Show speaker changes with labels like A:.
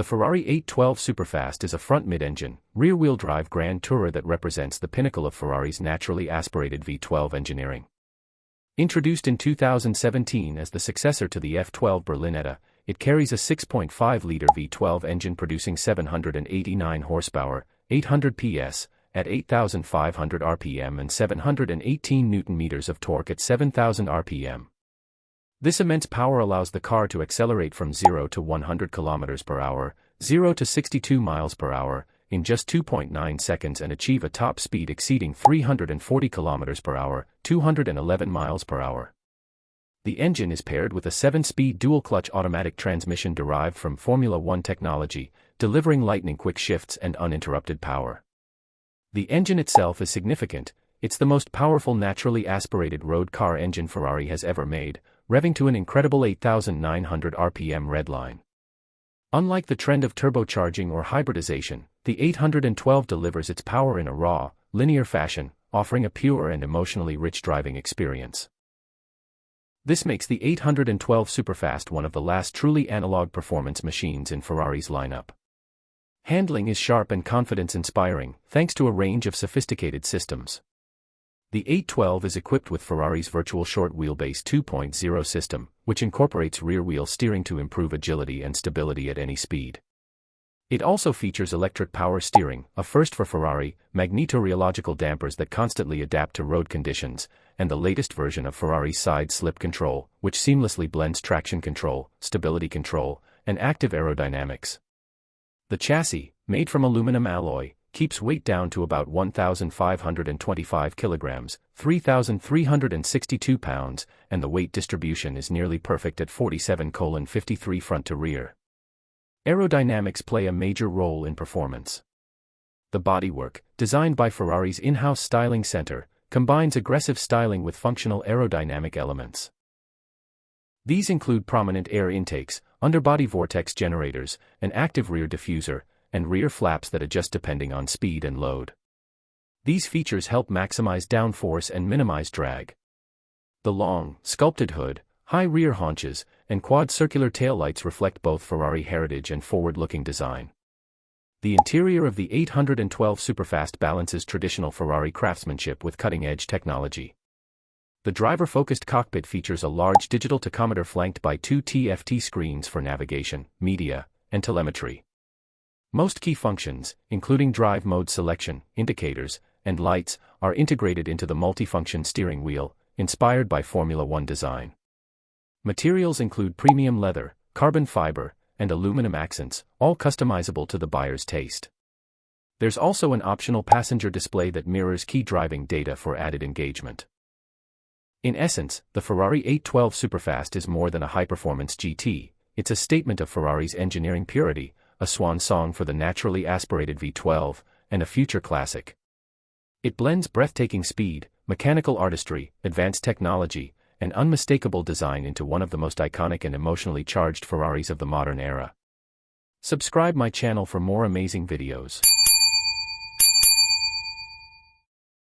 A: The Ferrari 812 Superfast is a front mid-engine, rear-wheel drive Grand Tourer that represents the pinnacle of Ferrari's naturally aspirated V12 engineering. Introduced in 2017 as the successor to the F12 Berlinetta, it carries a 6.5-liter V12 engine producing 789 horsepower, 800 PS, at 8,500 RPM and 718 Nm of torque at 7,000 RPM. This immense power allows the car to accelerate from 0 to 100 km per hour, 0 to 62 miles per hour, in just 2.9 seconds and achieve a top speed exceeding 340 km per hour, 211 miles per hour. The engine is paired with a 7-speed dual-clutch automatic transmission derived from Formula One technology, delivering lightning-quick shifts and uninterrupted power. The engine itself is significant. It's the most powerful naturally aspirated road car engine Ferrari has ever made, revving to an incredible 8,900 RPM redline. Unlike the trend of turbocharging or hybridization, the 812 delivers its power in a raw, linear fashion, offering a pure and emotionally rich driving experience. This makes the 812 Superfast one of the last truly analog performance machines in Ferrari's lineup. Handling is sharp and confidence-inspiring, thanks to a range of sophisticated systems. The 812 is equipped with Ferrari's virtual short wheelbase 2.0 system, which incorporates rear-wheel steering to improve agility and stability at any speed. It also features electric power steering, a first for Ferrari, magnetorheological dampers that constantly adapt to road conditions, and the latest version of Ferrari's side slip control, which seamlessly blends traction control, stability control, and active aerodynamics. The chassis, made from aluminum alloy, keeps weight down to about 1,525 kilograms, 3,362 pounds, and the weight distribution is nearly perfect at 47:53 front to rear. Aerodynamics play a major role in performance. The bodywork, designed by Ferrari's in-house styling center, combines aggressive styling with functional aerodynamic elements. These include prominent air intakes, underbody vortex generators, an active rear diffuser, and rear flaps that adjust depending on speed and load. These features help maximize downforce and minimize drag. The long, sculpted hood, high rear haunches, and quad-circular taillights reflect both Ferrari heritage and forward-looking design. The interior of the 812 Superfast balances traditional Ferrari craftsmanship with cutting-edge technology. The driver-focused cockpit features a large digital tachometer flanked by 2 TFT screens for navigation, media, and telemetry. Most key functions, including drive mode selection, indicators, and lights, are integrated into the multifunction steering wheel, inspired by Formula One design. Materials include premium leather, carbon fiber, and aluminum accents, all customizable to the buyer's taste. There's also an optional passenger display that mirrors key driving data for added engagement. In essence, the Ferrari 812 Superfast is more than a high-performance GT, it's a statement of Ferrari's engineering purity, a swan song for the naturally aspirated V12, and a future classic. It blends breathtaking speed, mechanical artistry, advanced technology, and unmistakable design into one of the most iconic and emotionally charged Ferraris of the modern era. Subscribe my channel for more amazing videos.